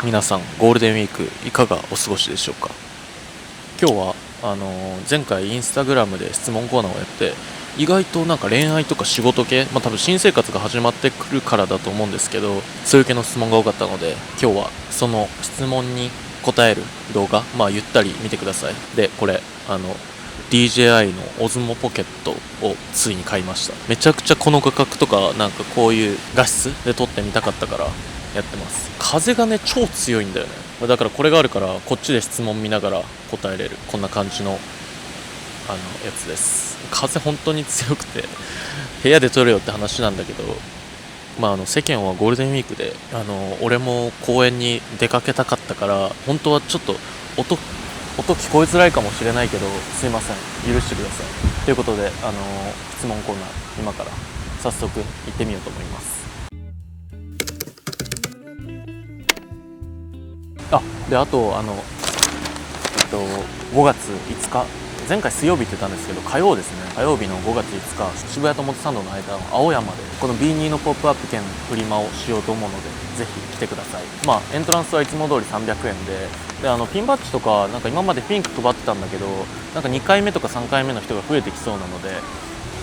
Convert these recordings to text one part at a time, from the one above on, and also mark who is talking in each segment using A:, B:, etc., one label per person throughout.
A: 皆さんゴールデンウィークいかがお過ごしでしょうか。今日は前回インスタグラムで質問コーナーをやって、意外となんか恋愛とか仕事系、多分新生活が始まってくるからだと思うんですけど、そういう系の質問が多かったので、今日はその質問に答える動画、ゆったり見てください。でこれDJI の Osmo Pocket をついに買いました。めちゃくちゃこの価格とかなんかこういう画質で撮ってみたかったからやってます。風がね超強いんだよね。だからこれがあるからこっちで質問見ながら答えれる、こんな感じのやつです。風本当に強くて部屋で撮れよって話なんだけど、世間はゴールデンウィークで俺も公園に出かけたかったから、本当はちょっと音聞こえづらいかもしれないけど、すいません、許してください。ということで質問コーナー、今から早速行ってみようと思います。あと5月5日、前回水曜日って言ったんですけど、火曜ですね。火曜日の5月5日、渋谷と表参道の間の青山でこの B2 のポップアップ券フリマをしようと思うので、ぜひ来てください。エントランスはいつも通り300円で、ピンバッジとかなんか今までピンク配ってたんだけど、なんか2回目とか3回目の人が増えてきそうなので、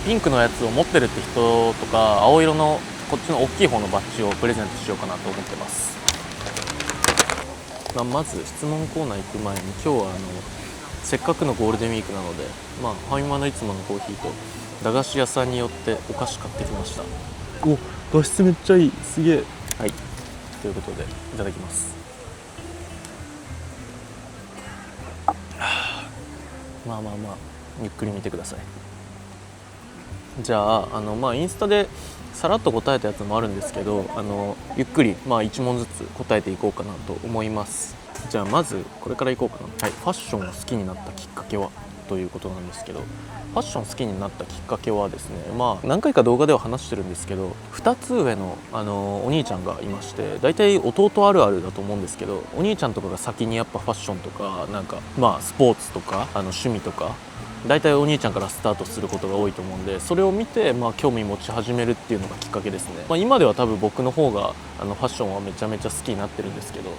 A: ピンクのやつを持ってるって人とか、青色のこっちの大きい方のバッジをプレゼントしようかなと思ってます。まず質問コーナー行く前に、今日はせっかくのゴールデンウィークなので、ファミマのいつものコーヒーと駄菓子屋さんによってお菓子買ってきました。お、画質めっちゃいい、すげえ。はい、ということでいただきます。ゆっくり見てください。じゃあインスタでさらっと答えたやつもあるんですけど、ゆっくり1問ずつ答えていこうかなと思います。じゃあまずこれからいこうかな。はい、ファッションを好きになったきっかけはということなんですけど、ファッション好きになったきっかけはですね、何回か動画では話してるんですけど、2つ上の、お兄ちゃんがいまして、大体弟あるあるだと思うんですけど、お兄ちゃんとかが先にやっぱファッションとかなんかスポーツとか趣味とか、大体お兄ちゃんからスタートすることが多いと思うんで、それを見て興味持ち始めるっていうのがきっかけですね。今では多分僕の方がファッションはめちゃめちゃ好きになってるんですけど、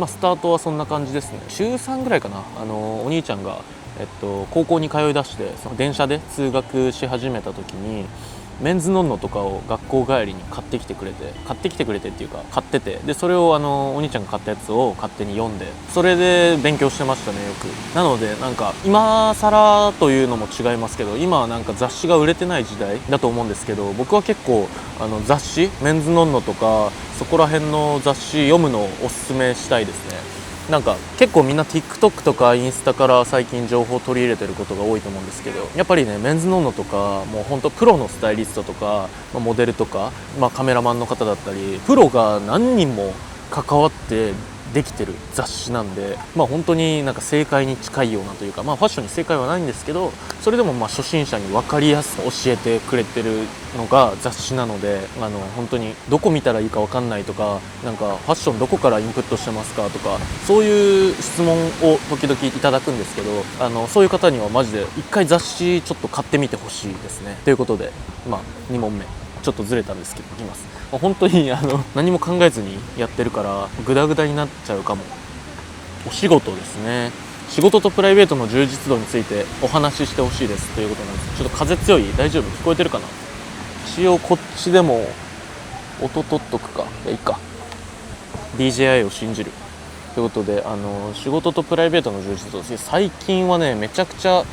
A: スタートはそんな感じですね。中3ぐらいかな、お兄ちゃんが、高校に通い出して、その電車で通学し始めた時にメンズノンノとかを学校帰りに買ってきてくれてっていうか買ってて、でそれをお兄ちゃんが買ったやつを勝手に読んで、それで勉強してましたね、よく。なのでなんか今更というのも違いますけど、今はなんか雑誌が売れてない時代だと思うんですけど、僕は結構雑誌、メンズノンノとかそこら辺の雑誌読むのをおすすめしたいですね。なんか結構みんな TikTok とかインスタから最近情報を取り入れてることが多いと思うんですけど、やっぱりね、メンズノンノとかもう本当プロのスタイリストとか、モデルとか、カメラマンの方だったり、プロが何人も関わってできてる雑誌なんで、本当になんか正解に近いようなというか、ファッションに正解はないんですけど、それでも初心者に分かりやすく教えてくれてるのが雑誌なので、本当にどこ見たらいいか分かんないとか、なんかファッションどこからインプットしてますかとか、そういう質問を時々いただくんですけど、そういう方にはマジで一回雑誌ちょっと買ってみてほしいですね。ということで、2問目ちょっとずれたんですけどいきます。本当に何も考えずにやってるからグダグダになっちゃうかも。お仕事ですね。仕事とプライベートの充実度についてお話ししてほしいですということなんです。ちょっと風強い？大丈夫？聞こえてるかな？一応こっちでも音取っとくか。いいか。 DJI を信じるということで、仕事とプライベートの充実度ですね。最近はね、めちゃくちゃ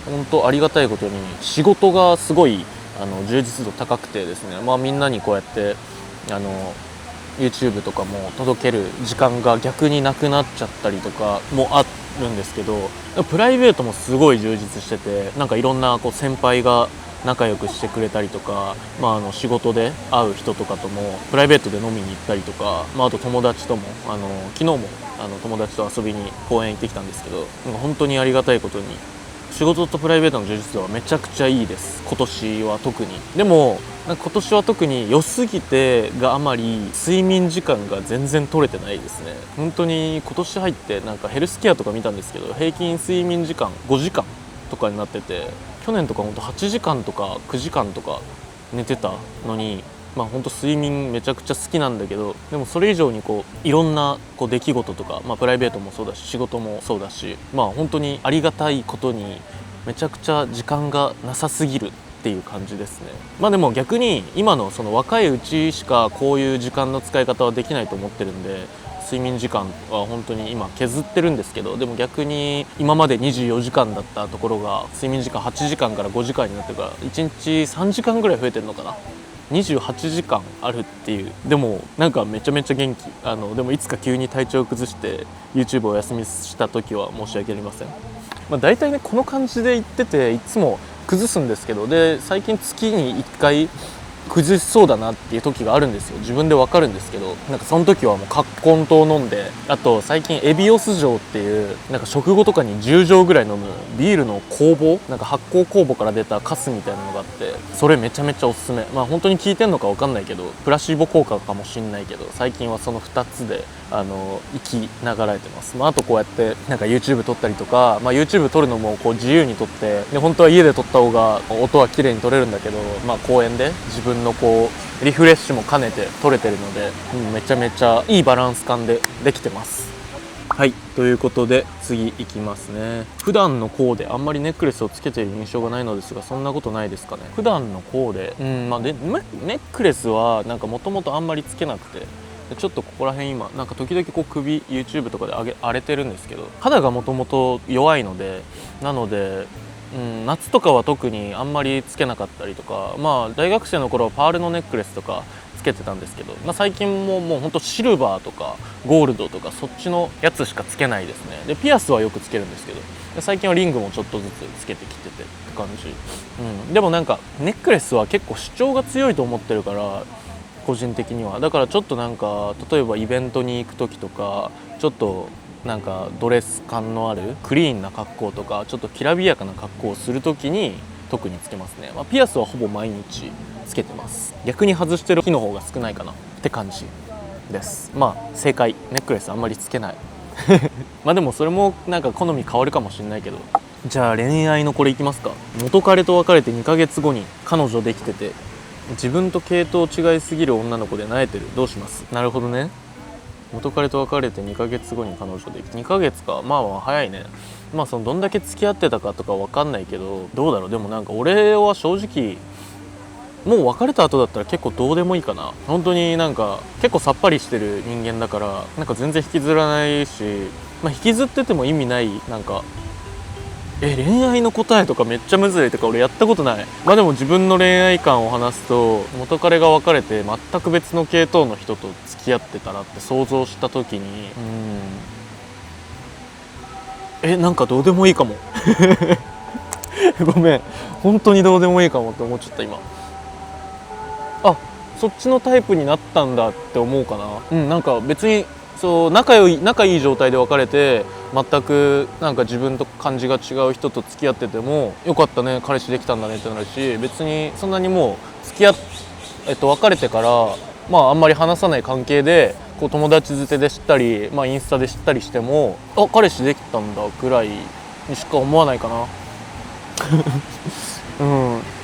A: 本当ありがたいことに仕事がすごい充実度高くてですね、みんなにこうやってYouTube とかも届ける時間が逆になくなっちゃったりとかもあるんですけど、プライベートもすごい充実してて、なんかいろんな先輩が仲良くしてくれたりとか、仕事で会う人とかともプライベートで飲みに行ったりとか、あと友達とも昨日も友達と遊びに公園行ってきたんですけど、本当にありがたいことに仕事とプライベートの充実度はめちゃくちゃいいです。今年は特に。でも今年は特に良すぎてがあまり睡眠時間が全然取れてないですね。本当に今年入ってなんかヘルスケアとか見たんですけど、平均睡眠時間5時間とかになってて、去年とか本当8時間とか9時間とか寝てたのに、本当睡眠めちゃくちゃ好きなんだけど、でもそれ以上にこういろんなこう出来事とか、プライベートもそうだし仕事もそうだし、本当にありがたいことにめちゃくちゃ時間がなさすぎるっていう感じですね。でも逆に今のその若いうちしかこういう時間の使い方はできないと思ってるんで、睡眠時間は本当に今削ってるんですけど、でも逆に今まで24時間だったところが睡眠時間8時間から5時間になってるから、1日3時間ぐらい増えてるのかな。28時間あるっていう。でもなんかめちゃめちゃ元気。でもいつか急に体調を崩して YouTube をお休みした時は申し訳ありません。大体ねこの感じで言ってていつも崩すんですけど、で最近月に1回崩しそうだなっていう時があるんですよ。自分でわかるんですけど、なんかその時はもう葛根湯飲んで、あと最近エビオス錠っていうなんか食後とかに10錠ぐらい飲むビールの酵母、なんか発酵酵母から出たカスみたいなのがあって、それめちゃめちゃおすすめ。本当に効いてんのかわかんないけど、プラシーボ効果かもしんないけど、最近はその2つで生きながらえてます。あとこうやってなんか YouTube 撮ったりとか、YouTube 撮るのもこう自由に撮って、で本当は家で撮った方が音は綺麗に撮れるんだけど、公園で自分のこうリフレッシュも兼ねて撮れてるので、めちゃめちゃいいバランス感でできてます。はい、ということで次いきますね。普段のコーデあんまりネックレスをつけている印象がないのですが、そんなことないですかね。普段のコーデ、ネックレスはなんかもともとあんまりつけなくて、ちょっとここら辺今なんか時々こう首 YouTube とかで荒れてるんですけど、肌がもともと弱いので、なので夏とかは特にあんまりつけなかったりとか、大学生の頃はパールのネックレスとかつけてたんですけど、最近もうほんとシルバーとかゴールドとかそっちのやつしかつけないですね。でピアスはよくつけるんですけど、最近はリングもちょっとずつつけてきててって感じ。でもなんかネックレスは結構主張が強いと思ってるから、個人的にはだからちょっとなんか例えばイベントに行く時とか、ちょっとなんかドレス感のあるクリーンな格好とか、ちょっときらびやかな格好をする時に特につけますね。ピアスはほぼ毎日つけてます。逆に外してる日の方が少ないかなって感じです。正解、ネックレスあんまりつけないでもそれもなんか好み変わるかもしれないけど。じゃあ恋愛のこれいきますか。元彼と別れて2ヶ月後に彼女できてて、自分と系統違いすぎる女の子で萎えてる、どうします。なるほどね。元彼と別れて2ヶ月後に彼女できて、2ヶ月か、早いね。そのどんだけ付き合ってたかとか分かんないけど、どうだろう。でもなんか俺は正直もう別れた後だったら結構どうでもいいかな。本当になんか結構さっぱりしてる人間だから、なんか全然引きずらないし、引きずってても意味ない。なんか恋愛の答えとかめっちゃむずいとか俺やったことない。でも自分の恋愛観を話すと、元彼が別れて全く別の系統の人と付き合ってたらって想像した時に、なんかどうでもいいかもごめん、本当にどうでもいいかもって思っちゃった今。そっちのタイプになったんだって思うかな。なんか別にそう仲いい状態で別れて、全くなんか自分と感じが違う人と付き合っててもよかったね、彼氏できたんだねってなるし、別にそんなにもう別れてからあんまり話さない関係でこう友達づてで知ったり、インスタで知ったりしても彼氏できたんだくらいにしか思わないかな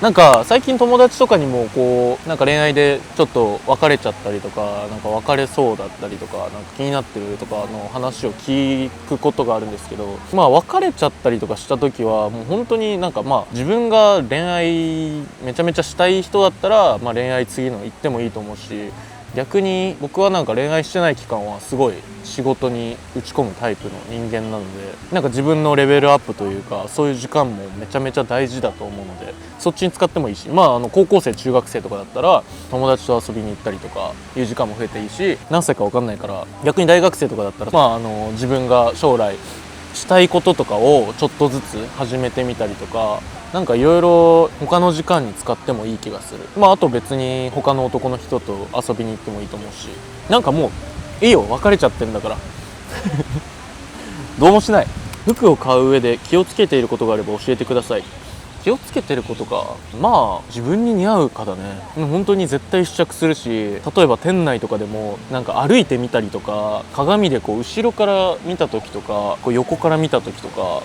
A: なんか最近友達とかにもこうなんか恋愛でちょっと別れちゃったりとか、なんか別れそうだったりとか、なんか気になってるとかの話を聞くことがあるんですけど、別れちゃったりとかした時はもう本当になんか自分が恋愛めちゃめちゃしたい人だったら、恋愛次の行ってもいいと思うし、逆に僕はなんか恋愛してない期間はすごい仕事に打ち込むタイプの人間なので、なんか自分のレベルアップというかそういう時間もめちゃめちゃ大事だと思うので、そっちに使ってもいいし、高校生中学生とかだったら友達と遊びに行ったりとかいう時間も増えていいし、何歳か分かんないから、逆に大学生とかだったら自分が将来したいこととかをちょっとずつ始めてみたりとか、なんかいろいろ他の時間に使ってもいい気がする。あと別に他の男の人と遊びに行ってもいいと思うし、なんかもういいよ、別れちゃってるんだからどうもしない。服を買う上で気をつけていることがあれば教えてください。気をつけてることか、自分に似合うかだね。本当に絶対試着するし、例えば店内とかでもなんか歩いてみたりとか、鏡でこう後ろから見た時とかこう横から見た時とか、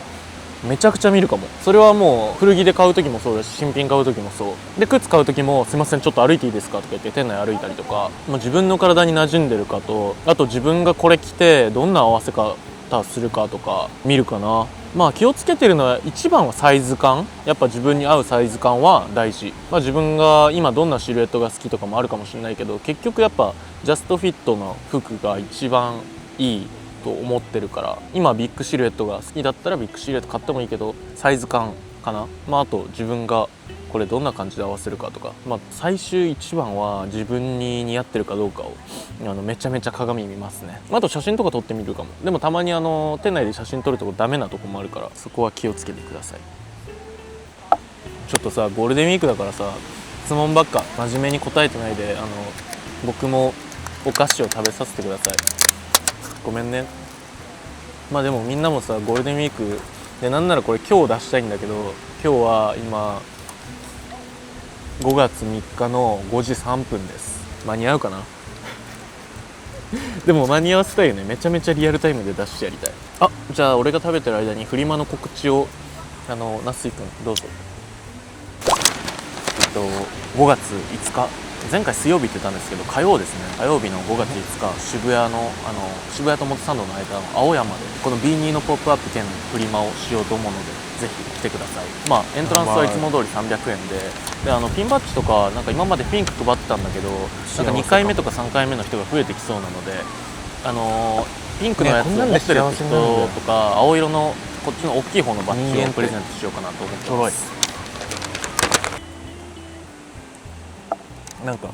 A: めちゃくちゃ見るかも。それはもう古着で買う時もそうだし、新品買う時もそうで、靴買う時もすいませんちょっと歩いていいですかとか言って店内歩いたりとか、自分の体に馴染んでるかと、あと自分がこれ着てどんな合わせ方するかとか見るかな。気をつけてるのは一番はサイズ感、やっぱ自分に合うサイズ感は大事。自分が今どんなシルエットが好きとかもあるかもしれないけど、結局やっぱジャストフィットの服が一番いいと思ってるから、今ビッグシルエットが好きだったらビッグシルエット買ってもいいけど、サイズ感かな。あと自分がこれどんな感じで合わせるかとか、最終一番は自分に似合ってるかどうかをめちゃめちゃ鏡見ますね。あと写真とか撮ってみるかも。でもたまに店内で写真撮るとこダメなとこもあるから、そこは気をつけてください。ちょっとさ、ゴールデンウィークだからさ、質問ばっか真面目に答えてないで、僕もお菓子を食べさせてください。ごめんね。でもみんなもさ、ゴールデンウィークで、なんならこれ今日出したいんだけど、今日は今5月3日の5時3分です。間に合うかなでも間に合わせたいよね。めちゃめちゃリアルタイムで出してやりたい。じゃあ俺が食べてる間にフリマの告知を那須井くんどうぞ。5月5日、前回水曜日って言ったんですけど、火曜ですね。火曜日の5月5日、渋谷の渋谷と表参道の間の青山でこの B2 のポップアップ兼フリマをしようと思うので、ぜひ来てください。エントランスはいつも通り300円で、ピンバッジとかなんか今までピンク配ってたんだけど、なんか2回目とか3回目の人が増えてきそうなので、ピンクのやつを持ってる人とか、青色のこっちの大きい方のバッジをプレゼントしようかなと思ってます。なんか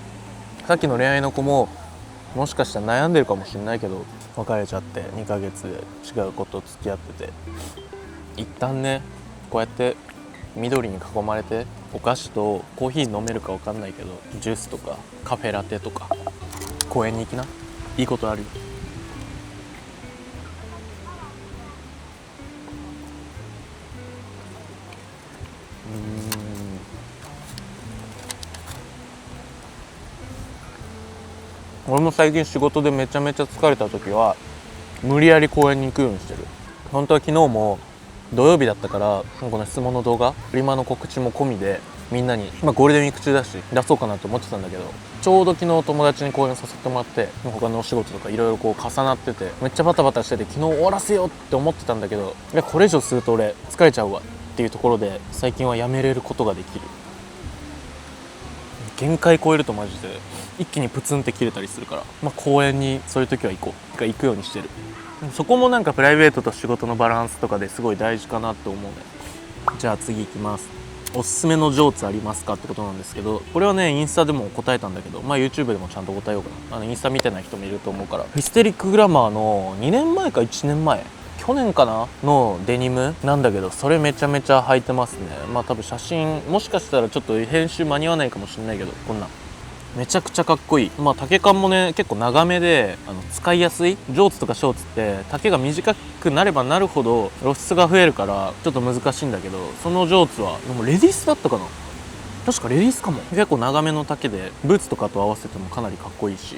A: さっきの恋愛の子ももしかしたら悩んでるかもしれないけど、別れちゃって2ヶ月で違う子と付き合ってて、一旦ねこうやって緑に囲まれて、お菓子とコーヒー飲めるか分かんないけどジュースとかカフェラテとか公園に行きな。いいことあるよ。俺も最近仕事でめちゃめちゃ疲れた時は無理やり公園に行くようにしてる。本当は昨日も土曜日だったから、この質問の動画フリマの告知も込みでみんなに、ゴールデンウィーク中だし出そうかなと思ってたんだけど、ちょうど昨日友達に公園させてもらって、他のお仕事とかいろいろこう重なってて、めっちゃバタバタしてて、昨日終わらせようって思ってたんだけど、いやこれ以上すると俺疲れちゃうわっていうところで、最近はやめれることができる。限界超えるとマジで一気にプツンって切れたりするから、公園にそういう時は行くようにしてる。そこもなんかプライベートと仕事のバランスとかですごい大事かなって思うね。じゃあ次行きます。おすすめのジョーツありますかってことなんですけど、これはねインスタでも答えたんだけど、YouTube でもちゃんと答えようかな。インスタ見てない人もいると思うから、ヒステリックグラマーの2年前か1年前、去年かなのデニムなんだけど、それめちゃめちゃ履いてますね。多分写真もしかしたらちょっと編集間に合わないかもしれないけど、こんなめちゃくちゃかっこいい。丈感もね結構長めで使いやすい。ジョーツとかショーツって丈が短くなればなるほど露出が増えるからちょっと難しいんだけど、そのジョーツはでもレディースだったかな、確かレディースかも。結構長めの丈でブーツとかと合わせてもかなりかっこいいし、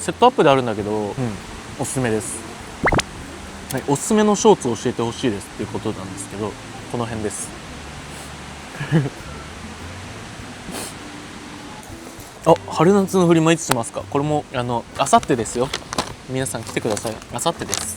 A: セットアップであるんだけど、おすすめです。はい、おすすめのショーツを教えてほしいですっていうことなんですけど、この辺です春夏のフリマいつしますか。これもあさってですよ。皆さん来てください。あさってです。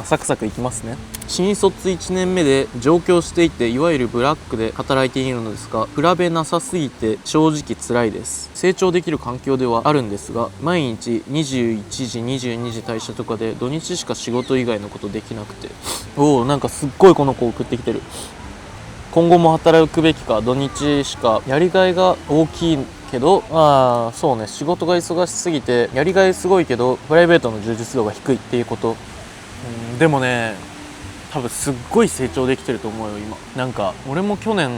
A: サクサクいきますね。新卒1年目で上京していて、いわゆるブラックで働いているのですが、比べなさすぎて正直辛いです。成長できる環境ではあるんですが、毎日21時22時退社とかで土日しか仕事以外のことできなくて、なんかすっごいこの子送ってきてる。今後も働くべきか、土日しかやりがいが大きいけど、そうね、仕事が忙しすぎてやりがいすごいけどプライベートの充実度が低いっていうこと。でもね多分すっごい成長できてると思うよ今。なんか俺も去年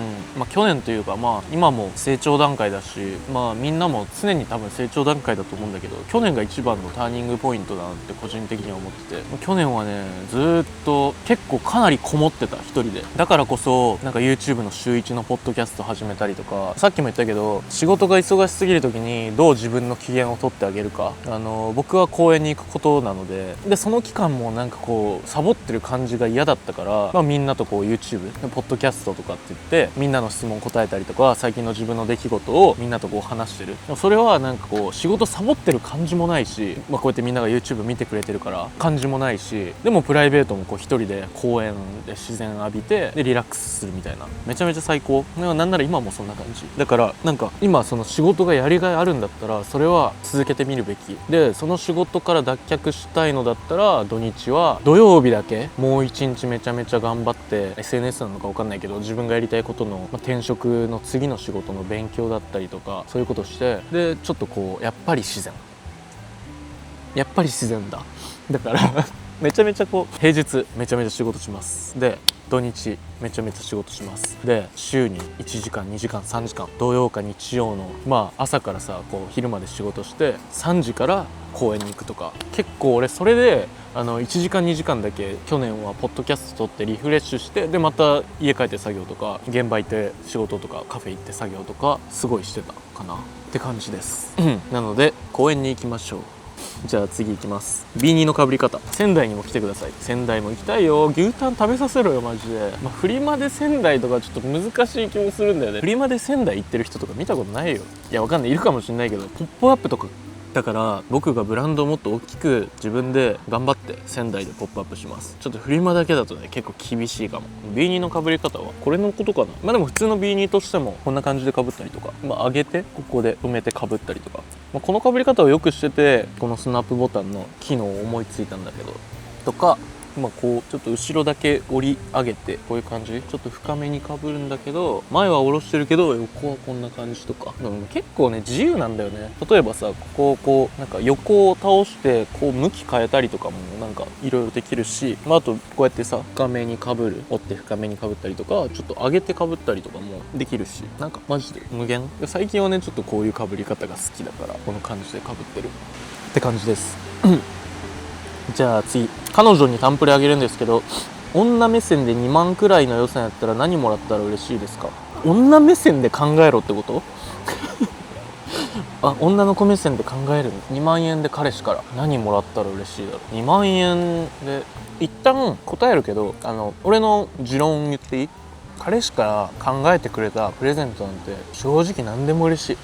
A: というか今も成長段階だし、みんなも常に多分成長段階だと思うんだけど、去年が一番のターニングポイントだなって個人的には思ってて、去年はねずっと結構かなりこもってた一人で。だからこそなんか YouTube の週1のポッドキャスト始めたりとか、さっきも言ったけど仕事が忙しすぎる時にどう自分の機嫌を取ってあげるか、僕は公園に行くことなので、その期間もなんかこうサボってる感じが嫌だだったから、まあ、みんなとこう YouTube ポッドキャストとかって言ってみんなの質問答えたりとか最近の自分の出来事をみんなとこう話してる。でもそれはなんかこう仕事サボってる感じもないし、まあ、こうやってみんなが YouTube 見てくれてるから感じもないし、でもプライベートもこう一人で公園で自然浴びてでリラックスするみたいな、めちゃめちゃ最高。なんなら今もそんな感じだから、なんか今その仕事がやりがいあるんだったらそれは続けてみるべきで、その仕事から脱却したいのだったら土日は土曜日だけもう一日めちゃめちゃ頑張って SNS なのか分かんないけど自分がやりたいことの、転職の次の仕事の勉強だったりとかそういうことしてでちょっとこうやっぱり自然だだからめちゃめちゃこう平日めちゃめちゃ仕事します。で土日めちゃめちゃ仕事します。で週に1時間2時間3時間土曜か日曜の朝からさこう昼まで仕事して3時から公園に行くとか、結構俺それで1時間2時間だけ去年はポッドキャスト撮ってリフレッシュしてでまた家帰って作業とか現場行って仕事とかカフェ行って作業とかすごいしてたかなって感じですなので公園に行きましょう。じゃあ次行きます。 B2 のかぶり方。仙台にも来てください。仙台も行きたいよ。牛タン食べさせろよマジで。フリマで仙台とかちょっと難しい気もするんだよね。フリマで仙台行ってる人とか見たことないよ。いやわかんない、いるかもしれないけどポップアップとかだから僕がブランドをもっと大きく自分で頑張って仙台でポップアップします。ちょっとフリマだけだとね結構厳しいかも。 B2 のかぶり方はこれのことかな。でも普通の B2 としてもこんな感じでかぶったりとか、上げてここで止めてかぶったりとか、このかぶり方をよくしててこのスナップボタンの機能を思いついたんだけどとか、こうちょっと後ろだけ折り上げてこういう感じちょっと深めにかぶるんだけど前は下ろしてるけど横はこんな感じとか、結構ね自由なんだよね。例えばさこうなんか横を倒してこう向き変えたりとかもなんかいろいろできるし、あとこうやってさ深めにかぶる折って深めにかぶったりとかちょっと上げてかぶったりとかもできるし、なんかマジで無限。最近はねちょっとこういうかぶり方が好きだからこの感じでかぶってるって感じですじゃあ次、彼女にタンプレあげるんですけど女目線で2万くらいの予算やったら何もらったら嬉しいですか。女目線で考えろってこと女の子目線で考える。2万円で彼氏から何もらったら嬉しいだろう。2万円で一旦答えるけど俺の持論言っていい？彼氏から考えてくれたプレゼントなんて正直何でも嬉しい。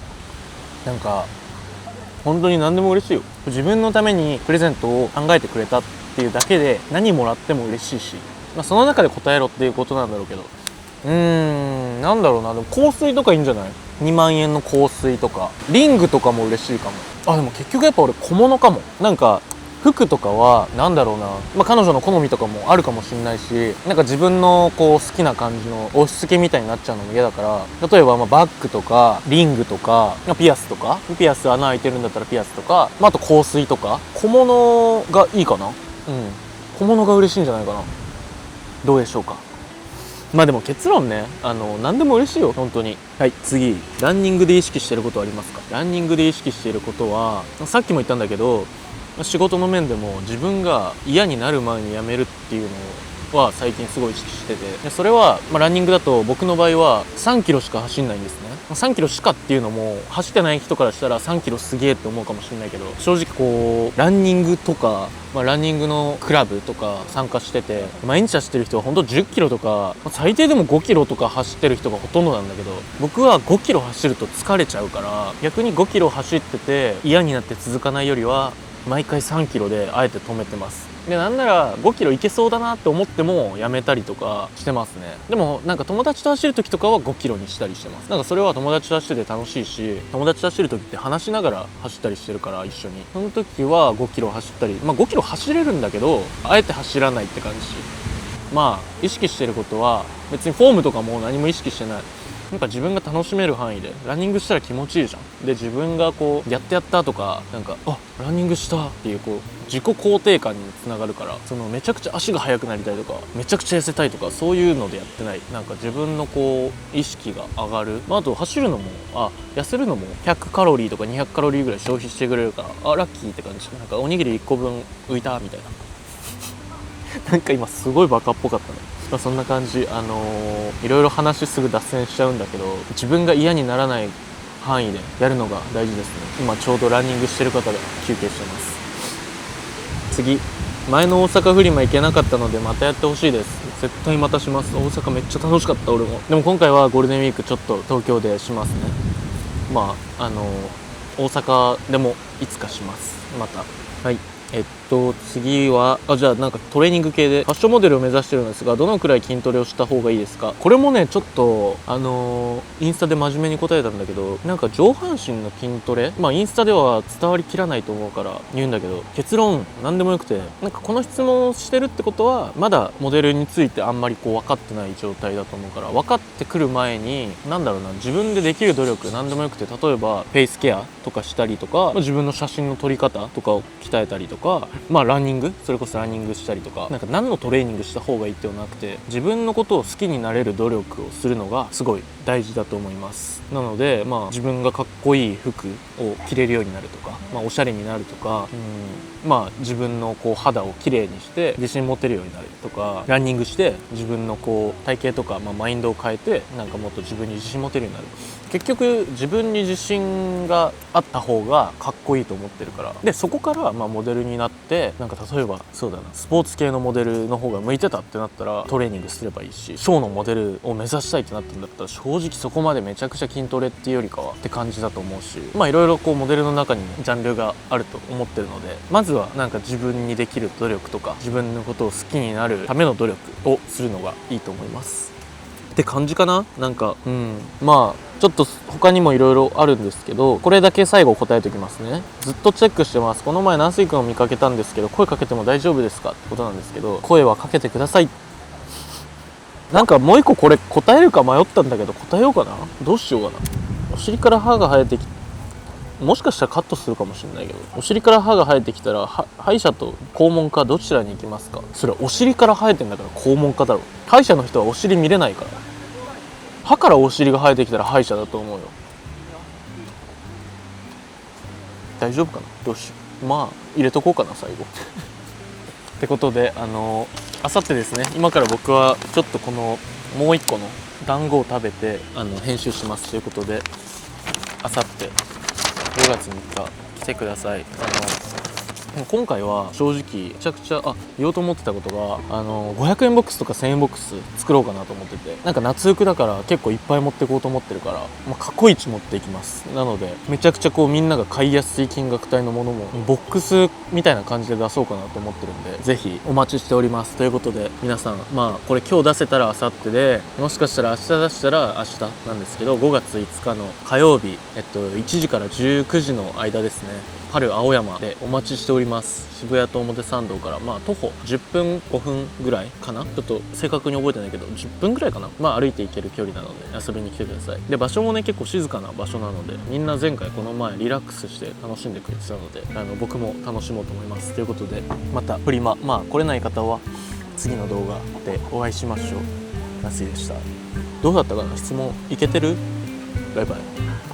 A: なんか本当に何でも嬉しいよ。自分のためにプレゼントを考えてくれたっていうだけで何もらっても嬉しいし、その中で答えろっていうことなんだろうけど、なんだろうな。でも香水とかいいんじゃない？2万円の香水とかリングとかも嬉しいかも。でも結局やっぱ俺小物かも。なんか服とかはなんだろうな、彼女の好みとかもあるかもしれないし、なんか自分のこう好きな感じの押し付けみたいになっちゃうのも嫌だから、例えばバッグとかリングとかピアスとか、ピアス穴開いてるんだったらピアスとか、あと香水とか小物がいいかな。小物が嬉しいんじゃないかな。どうでしょうか。でも結論ね、何でも嬉しいよ本当に。はい、次、ランニングで意識してることはありますか。ランニングで意識していることはさっきも言ったんだけど、仕事の面でも自分が嫌になる前にやめるっていうのは最近すごい意識してて、でそれは、ランニングだと僕の場合は3キロしか走んないんですね。3キロしかっていうのも走ってない人からしたら3キロすげえって思うかもしれないけど、正直こうランニングとか、ランニングのクラブとか参加してて毎日走ってる人は本当10キロとか最低でも5キロとか走ってる人がほとんどなんだけど、僕は5キロ走ると疲れちゃうから、逆に5キロ走ってて嫌になって続かないよりは毎回3キロであえて止めてます。でなんなら5キロいけそうだなって思ってもやめたりとかしてますね。でもなんか友達と走る時とかは5キロにしたりしてます。なんかそれは友達と走ってて楽しいし、友達と走る時って話しながら走ったりしてるから一緒に、その時は5キロ走ったり、5キロ走れるんだけどあえて走らないって感じ。意識してることは別にフォームとかも何も意識してない。なんか自分が楽しめる範囲でランニングしたら気持ちいいじゃん。で自分がこうやったとかなんかランニングしたっていうこう自己肯定感につながるから、そのめちゃくちゃ足が速くなりたいとかめちゃくちゃ痩せたいとかそういうのでやってない。なんか自分のこう意識が上がる。あと走るのも痩せるのも100カロリーとか200カロリーぐらい消費してくれるからラッキーって感じ。なんかおにぎり1個分浮いたみたいななんか今すごいバカっぽかったね。そんな感じ。いろいろ話すぐ脱線しちゃうんだけど、自分が嫌にならない範囲でやるのが大事ですね。今ちょうどランニングしてる方で休憩してます。次、前の大阪フリマ行けなかったのでまたやってほしいです。絶対またします。大阪めっちゃ楽しかった。俺も。でも今回はゴールデンウィークちょっと東京でしますね。まあ大阪でもいつかします。また。はい。次はじゃあなんかトレーニング系でファッションモデルを目指してるんですが、どのくらい筋トレをした方がいいですか？これもねちょっとインスタで真面目に答えたんだけど、なんか上半身の筋トレ、インスタでは伝わりきらないと思うから言うんだけど、結論何でもよくて、なんかこの質問をしてるってことはまだモデルについてあんまりこう分かってない状態だと思うから、分かってくる前になんだろうな、自分でできる努力何でもよくて、例えばフェイスケアとかしたりとか、自分の写真の撮り方とかを鍛えたりとか、ランニング、それこそランニングしたりとか、なんか何のトレーニングした方がいいってはなくて、自分のことを好きになれる努力をするのがすごい大事だと思います。なので自分がかっこいい服を着れるようになるとか、おしゃれになるとか、自分のこう肌をきれいにして自信持てるようになるとか、ランニングして自分のこう体型とか、マインドを変えてなんかもっと自分に自信持てるようになる。結局自分に自信があった方がかっこいいと思ってるから。でそこからモデルになって、なんか例えばそうだな、スポーツ系のモデルの方が向いてたってなったらトレーニングすればいいし、ショーのモデルを目指したいってなったんだったら正直そこまでめちゃくちゃ筋トレっていうよりかはって感じだと思うし、いろいろこうモデルの中にもジャンルがあると思ってるので、まずはなんか自分にできる努力とか自分のことを好きになるための努力をするのがいいと思いますって感じかな。なんかちょっと他にもいろいろあるんですけど、これだけ最後答えておきますね。ずっとチェックしてます。この前ナンスイ君を見かけたんですけど、声かけても大丈夫ですかってことなんですけど、声はかけてください。なんかもう一個これ答えるか迷ったんだけど、答えようかな。どうしようかな。お尻から歯が生えてき、もしかしたらカットするかもしれないけど、お尻から歯が生えてきたら歯医者と肛門科どちらに行きますか？それはお尻から生えてんだから肛門科だろ。歯医者の人はお尻見れないから。歯からお尻が生えてきたら歯医者だと思うよ。大丈夫かな。どうしよう。入れとこうかな最後ってことであさってですね、今から僕はちょっとこのもう一個の団子を食べて編集しますということで、あさって5月3日来てください。今回は正直めちゃくちゃ言おうと思ってたことが500円ボックスとか1000円ボックス作ろうかなと思ってて、なんか夏服だから結構いっぱい持ってこうと思ってるから、過去一持っていきます。なのでめちゃくちゃこうみんなが買いやすい金額帯のものもボックスみたいな感じで出そうかなと思ってるんで、ぜひお待ちしております。ということで皆さんこれ今日出せたらあさってで、もしかしたら明日出したら明日なんですけど、5月5日の火曜日1時から19時の間ですね、春青山でお待ちしております。渋谷と表参道から徒歩10分5分ぐらいかな、ちょっと正確に覚えてないけど10分ぐらいかな、歩いて行ける距離なので遊びに来てください。で場所もね結構静かな場所なので、みんな前回この前リラックスして楽しんでくれてたので僕も楽しもうと思います。ということでまたフリマ来れない方は次の動画でお会いしましょう。ナスイでした。どうだったかな、質問いけてる？バイバイ。